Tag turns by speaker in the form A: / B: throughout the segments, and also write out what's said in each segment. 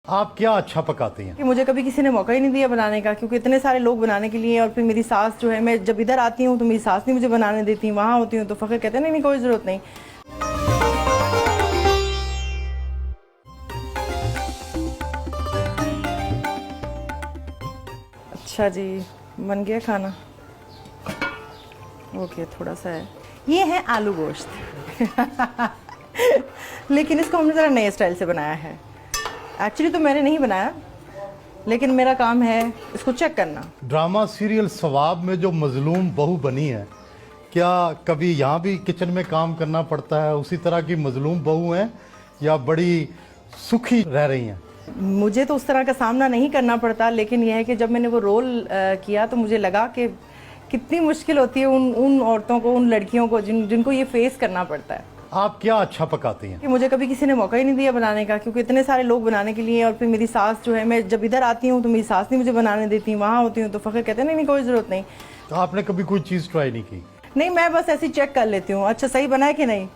A: आप क्या अच्छा पकाती हैं?
B: कि मुझे कभी किसी ने मौका ही नहीं दिया बनाने का, क्योंकि इतने सारे लोग बनाने के लिए। और फिर मेरी सास जो है, मैं जब इधर आती हूँ तो मेरी सास नहीं मुझे बनाने देती, वहाँ होती हूँ तो फ़खर कहते हैं नहीं नहीं कोई ज़रूरत नहीं। अच्छा जी, बन गया खाना। ओके, थोड़ा सा है। ये है आलू गोश्त लेकिन इसको हमने ज़रा नए स्टाइल से बनाया है। एक्चुअली तो मैंने नहीं बनाया, लेकिन मेरा काम है इसको चेक करना।
A: ड्रामा सीरियल सवाब में जो मजलूम बहू बनी है, क्या कभी यहाँ भी किचन में काम करना पड़ता है? उसी तरह की मजलूम बहू हैं या बड़ी सुखी रह रही हैं?
B: मुझे तो उस तरह का सामना नहीं करना पड़ता, लेकिन यह है कि जब मैंने वो रोल किया तो मुझे लगा कि कितनी मुश्किल होती है उन औरतों को, उन लड़कियों को जिनको ये फेस करना पड़ता है।
A: आप क्या अच्छा पकाती हैं?
B: कि मुझे कभी किसी ने मौका ही नहीं दिया बनाने का, क्योंकि इतने सारे लोग बनाने के लिए। और फिर मेरी सास जो है, मैं जब इधर आती हूँ तो मेरी सास नहीं मुझे बनाने देती, वहाँ होती हूँ तो फ़खर कहते हैं नहीं नहीं कोई ज़रूरत नहीं।
A: तो आपने कभी कोई चीज़ ट्राई नहीं की?
B: नहीं, मैं बस ऐसे चेक कर लेती हूँ, अच्छा सही बना है कि नहीं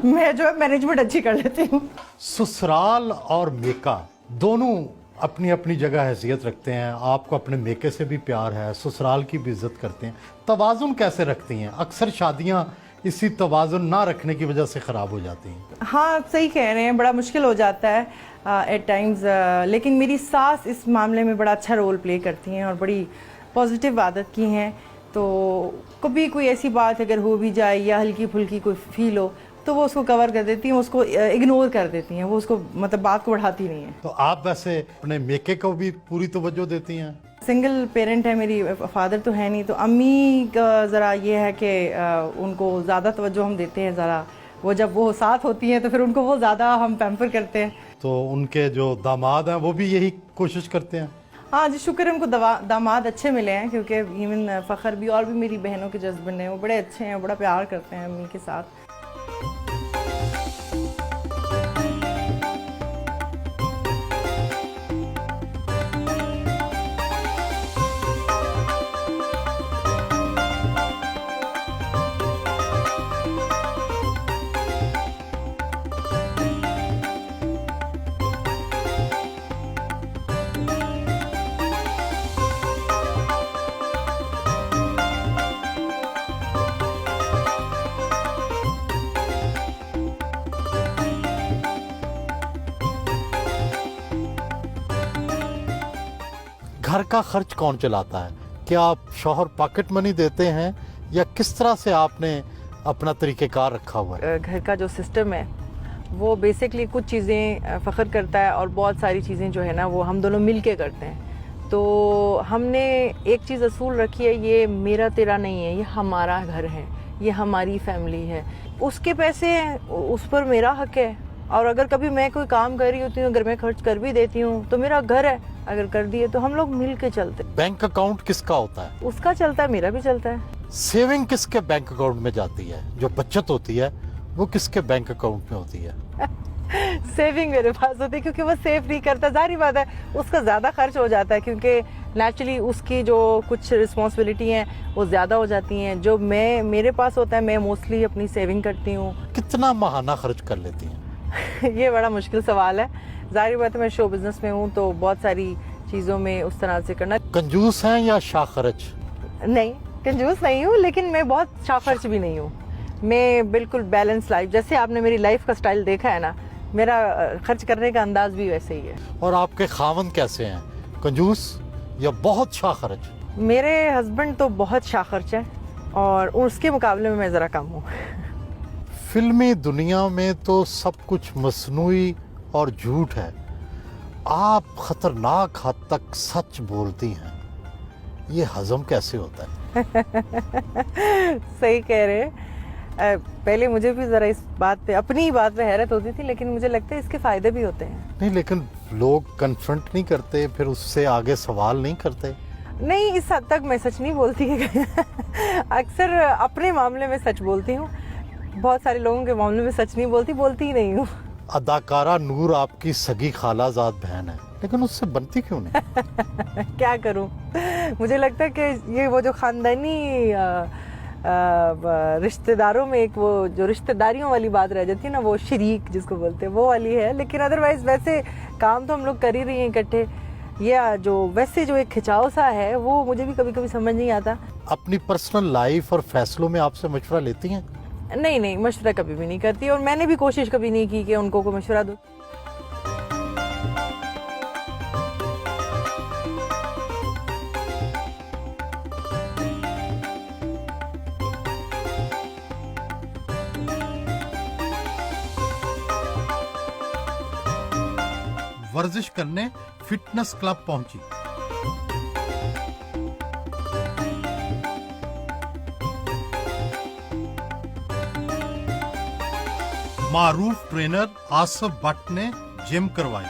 B: मैं जो है मैनेजमेंट अच्छी कर लेती हूँ।
A: ससुराल और मेका दोनों अपनी अपनी जगह हैसियत रखते हैं। आपको अपने मेके से भी प्यार है, ससुराल की भी इज्जत करते हैं। तवाज़ुन कैसे रखती हैं? अक्सर शादियाँ इसी तवाज़ुन ना रखने की वजह से ख़राब हो जाती हैं।
B: हाँ, सही कह रहे हैं, बड़ा मुश्किल हो जाता है एट टाइम्स। लेकिन मेरी सास इस मामले में बड़ा अच्छा रोल प्ले करती हैं और बड़ी पॉजिटिव आदत की हैं। तो कभी कोई ऐसी बात अगर हो भी जाए या हल्की फुल्की कोई फील हो तो वो उसको कवर कर देती हैं, उसको इग्नोर कर देती हैं, वो उसको मतलब बात को बढ़ाती नहीं हैं।
A: तो आप वैसे अपने मेके को भी पूरी तवज्जो देती हैं?
B: सिंगल पेरेंट है मेरी, फादर तो है नहीं, तो अम्मी का ज़रा ये है कि उनको ज़्यादा तवज्जो हम देते हैं। ज़रा वो जब वो साथ होती हैं तो फिर उनको वो ज़्यादा हम पैम्पर करते हैं।
A: तो उनके जो दामाद हैं वो भी यही कोशिश करते हैं?
B: हाँ जी, शुक्र है उनको दामाद अच्छे मिले हैं, क्योंकि इवन फ़खर भी और भी मेरी बहनों के हस्बैंड हैं, वो बड़े अच्छे हैं, बड़ा प्यार करते हैं अम्मी के साथ।
A: घर का खर्च कौन चलाता है? क्या आप शौहर पॉकेट मनी देते हैं या किस तरह से आपने अपना तरीक़ेकार रखा हुआ है?
B: घर का जो सिस्टम है वो बेसिकली कुछ चीज़ें फ़खर करता है और बहुत सारी चीज़ें जो है ना वो हम दोनों मिल के करते हैं। तो हमने एक चीज़ असूल रखी है, ये मेरा तेरा नहीं है, ये हमारा घर है, ये हमारी फैमिली है। उसके पैसे हैं, उस पर मेरा हक है। और अगर कभी मैं कोई काम कर रही होती हूँ, अगर मैं खर्च कर भी देती हूँ तो मेरा घर है, अगर कर दिए तो हम लोग मिल के चलते।
A: बैंक अकाउंट किसका होता है?
B: उसका चलता है, मेरा भी चलता है।
A: सेविंग किसके बैंक अकाउंट में जाती है? जो बचत होती है वो किसके बैंक अकाउंट में होती है?
B: सेविंग मेरे पास होती है, क्योंकि वो सेव नहीं करता, जाहिर बात है उसका ज़्यादा खर्च हो जाता है, क्योंकि नेचुरली उसकी जो कुछ रिस्पॉन्सिबिलिटी हैं वो ज़्यादा हो जाती हैं। जो मेरे पास होता है, मैं मोस्टली अपनी सेविंग करती हूँ।
A: कितना माहाना खर्च कर लेती हैं?
B: ये बड़ा मुश्किल सवाल है। जाहिर बात है मैं शो बिजनेस में हूँ तो बहुत सारी चीज़ों में उस तरह से करना।
A: कंजूस हैं या शाह खर्च?
B: नहीं, कंजूस नहीं हूँ, लेकिन मैं बहुत शाह खर्च भी नहीं हूँ। मैं बिल्कुल बैलेंस लाइफ, जैसे आपने मेरी लाइफ का स्टाइल देखा है ना, मेरा खर्च करने का अंदाज भी वैसे ही है।
A: और आपके खावंद कैसे हैं, कंजूस या बहुत शाह खर्च?
B: मेरे हस्बैंड तो बहुत शाह खर्च है और उसके मुकाबले में मैं ज़रा कम हूँ।
A: फिल्मी दुनिया में तो सब कुछ मसनूई और झूठ है, आप खतरनाक हद तक सच बोलती हैं, ये हजम कैसे होता है?
B: सही कह रहे हैं। पहले मुझे भी ज़रा इस बात पे, अपनी बात पे हैरत होती थी, लेकिन मुझे लगता है इसके फ़ायदे भी होते हैं।
A: नहीं, लेकिन लोग कन्फ्रंट नहीं करते, फिर उससे आगे सवाल नहीं करते?
B: नहीं, इस हद तक मैं सच नहीं बोलती अक्सर अपने मामले में सच बोलती हूँ, बहुत सारे लोगों के मामले में सच नहीं बोलती ही नहीं हूँ।
A: अदाकारा नूर आपकी सगी खालाजाद बहन है, लेकिन उससे बनती क्यों नहीं?
B: क्या करूँ, मुझे लगता है कि ये वो जो ख़ानदानी रिश्तेदारों में एक वो जो रिश्तेदारियों वाली बात रह जाती है ना, वो शरीक जिसको बोलते हैं, वो वाली है। लेकिन अदरवाइज वैसे काम तो हम लोग कर ही रही हैं इकट्ठे। ये जो वैसे जो एक खिंचाव सा है वो मुझे भी कभी कभी समझ नहीं आता।
A: अपनी पर्सनल लाइफ और फैसलों में आपसे मशवरा लेती हैं?
B: नहीं नहीं, मशवरा कभी भी नहीं करती और मैंने भी कोशिश कभी नहीं की कि उनको कोई मशवरा दूँ।
A: वर्जिश करने फिटनेस क्लब पहुंची। मारूफ ट्रेनर आसफ भट्ट ने जिम करवाई।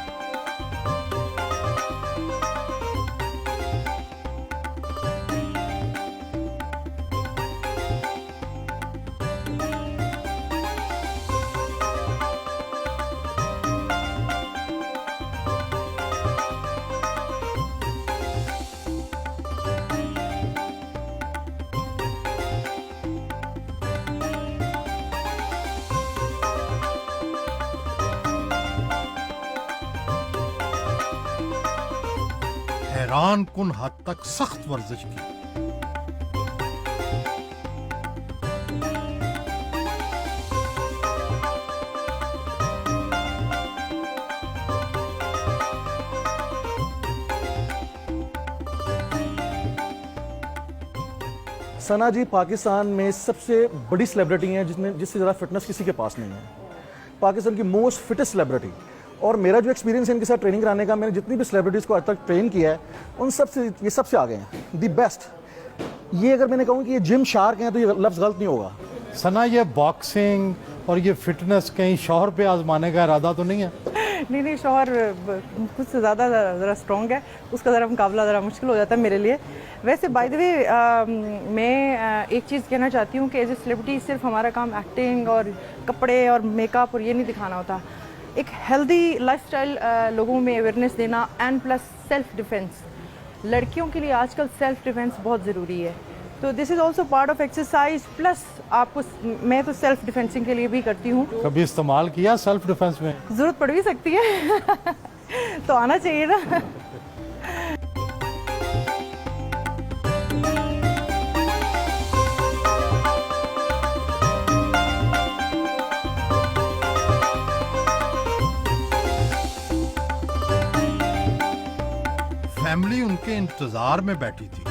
A: हैरान कुन हद तक सख्त वर्जिश की।
C: सना जी पाकिस्तान में सबसे बड़ी सेलिब्रिटी हैं जिससे ज़्यादा फिटनेस किसी के पास नहीं है। पाकिस्तान की मोस्ट फिटेस्ट सेलिब्रिटी। और मेरा जो एक्सपीरियंस है इनके साथ ट्रेनिंग कराने का, मैंने जितनी भी सेलिब्रिटीज़ को आज तक ट्रेन किया है उन ये सबसे आगे हैं, दी बेस्ट। ये अगर मैंने कहूँ कि ये जिम शार्क हैं तो ये लफ्ज़ गलत नहीं होगा।
A: सना, ये बॉक्सिंग और ये फिटनेस कहीं शौहर पे आजमाने का इरादा तो नहीं है?
B: नहीं नहीं, शौहर खुद से ज़्यादा ज़रा स्ट्रॉन्ग है, उसका ज़रा मुकाबला ज़रा मुश्किल हो जाता है मेरे लिए। वैसे बाय द वे मैं एक चीज़ कहना चाहती हूँ कि एज ए सेलिब्रिटी सिर्फ हमारा काम एक्टिंग और कपड़े और मेकअप और ये नहीं दिखाना होता। एक हेल्दी लाइफस्टाइल लोगों में अवेयरनेस देना एंड प्लस सेल्फ डिफेंस। लड़कियों के लिए आजकल सेल्फ डिफेंस बहुत ज़रूरी है, तो this is also part of exercise. Plus आपको, मैं तो सेल्फ डिफेंसिंग के लिए भी करती हूँ।
A: कभी इस्तेमाल किया सेल्फ डिफेंस में?
B: ज़रूरत पड़ भी सकती है तो आना चाहिए ना।
A: फैमिली उनके इंतजार में बैठी थी।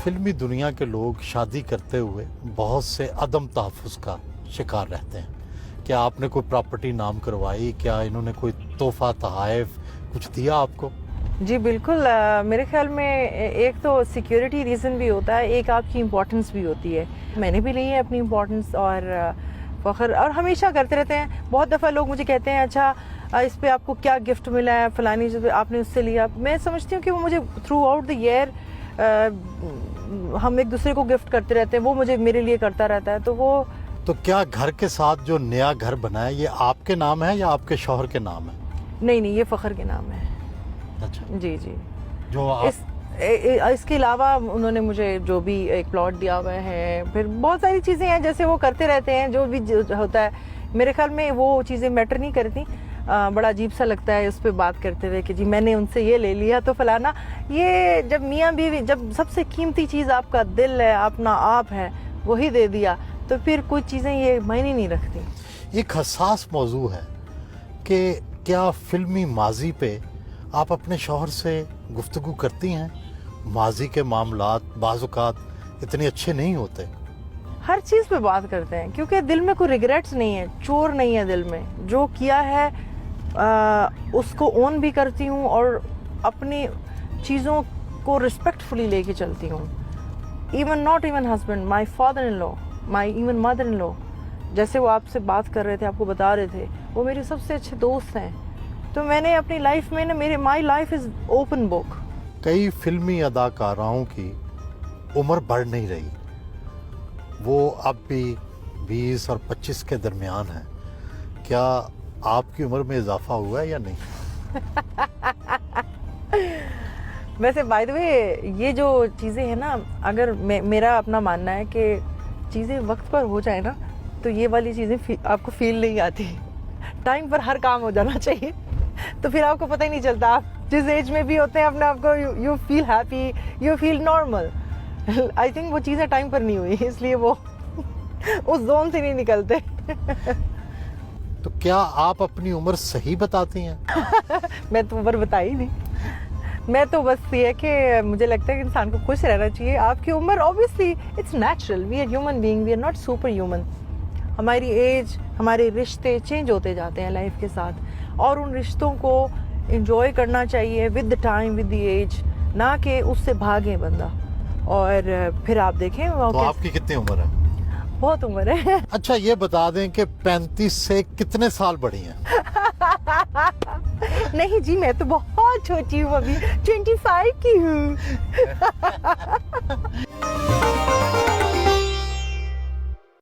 A: फिल्मी दुनिया के लोग शादी करते हुए बहुत से अदम तहफ़्फ़ुज़ का शिकार रहते हैं। क्या आपने कोई प्रॉपर्टी नाम करवाई? क्या इन्होंने कोई तोहफा तहाइफ कुछ दिया आपको?
B: जी बिल्कुल। मेरे ख्याल में एक तो सिक्योरिटी रीज़न भी होता है, एक आपकी इम्पोर्टेंस भी होती है। मैंने भी ली है अपनी इम्पोर्टेंस और फ़ख्र, और हमेशा करते रहते हैं। बहुत दफ़ा लोग मुझे कहते हैं अच्छा इस पे आपको क्या गिफ्ट मिला है, फ़लानी जो आपने उससे लिया। मैं समझती हूँ कि वो मुझे थ्रू आउट द ईयर हम एक दूसरे को गिफ्ट करते रहते हैं, वो मुझे मेरे लिए करता रहता है। तो
A: क्या घर के साथ जो नया घर बना है ये आपके नाम है या आपके शौहर के नाम है?
B: नहीं नहीं, ये फ़ख्र के नाम है।
A: अच्छा
B: जी जी।
A: जो आप...
B: इसके अलावा उन्होंने मुझे जो भी एक प्लॉट दिया हुआ है, फिर बहुत सारी चीज़ें हैं जैसे वो करते रहते हैं जो भी होता है। मेरे ख्याल में वो चीज़ें मैटर नहीं करती। बड़ा अजीब सा लगता है उस पर बात करते हुए कि जी मैंने उनसे ये ले लिया तो फलाना। ये जब मियाँ बीवी, जब सबसे कीमती चीज़ आपका दिल है, अपना आप है, वही दे दिया तो फिर कुछ चीज़ें ये मायने नहीं रखती।
A: एक हसास मौजू है कि क्या फिल्मी माजी पे आप अपने शौहर से गुफ्तगू करती हैं? माजी के मामलात बाज़ औक़ात इतने अच्छे नहीं होते।
B: हर चीज़ पे बात करते हैं क्योंकि दिल में कोई रिग्रेट्स नहीं है, चोर नहीं है दिल में। जो किया है उसको ओन भी करती हूँ और अपनी चीज़ों को रिस्पेक्टफुली लेके चलती हूँ। Even not even husband, my father in law, my even mother in law, जैसे वो आपसे बात कर रहे थे, आपको बता रहे थे, वो मेरे सबसे अच्छे दोस्त हैं। तो मैंने अपनी लाइफ में ना, मेरे my life is open book.
A: कई फिल्मी अदाकाराओं की उम्र बढ़ नहीं रही, वो अब भी 20 और 25 के दरमियान है। क्या आपकी उम्र में इजाफा हुआ है या नहीं?
B: वैसे बाय द वे ये जो चीज़ें हैं ना, अगर मेरा अपना मानना है कि चीज़ें वक्त पर हो जाए ना तो ये वाली चीज़ें आपको फील नहीं आती। टाइम पर हर काम हो जाना चाहिए तो फिर आपको पता ही नहीं चलता। आप जिस एज में भी होते हैं अपने आप को you feel happy, you feel normal. I think वो चीज़ें टाइम पर नहीं हुई, इसलिए वो उस जोन से नहीं निकलते।
A: तो क्या आप अपनी उम्र सही बताती हैं?
B: मैं तो उम्र बताई नहीं, मैं तो बस ये है कि मुझे लगता है कि इंसान को खुश रहना चाहिए। आपकी उम्र obviously it's natural, we are human being, we are not super human. हमारी एज, हमारे रिश्ते चेंज होते जाते हैं लाइफ के साथ, और उन रिश्तों को एंजॉय करना चाहिए with the time, with the age, ना कि उससे भागे बंदा। और फिर आप देखें वो
A: तो आपकी कितनी उम्र है?
B: बहुत उम्र है। अच्छा,
A: ये बता दें कि 35 से कितने साल बड़ी हैं?
B: नहीं जी, मैं तो बहुत छोटी हूँ, अभी 25 की हूँ।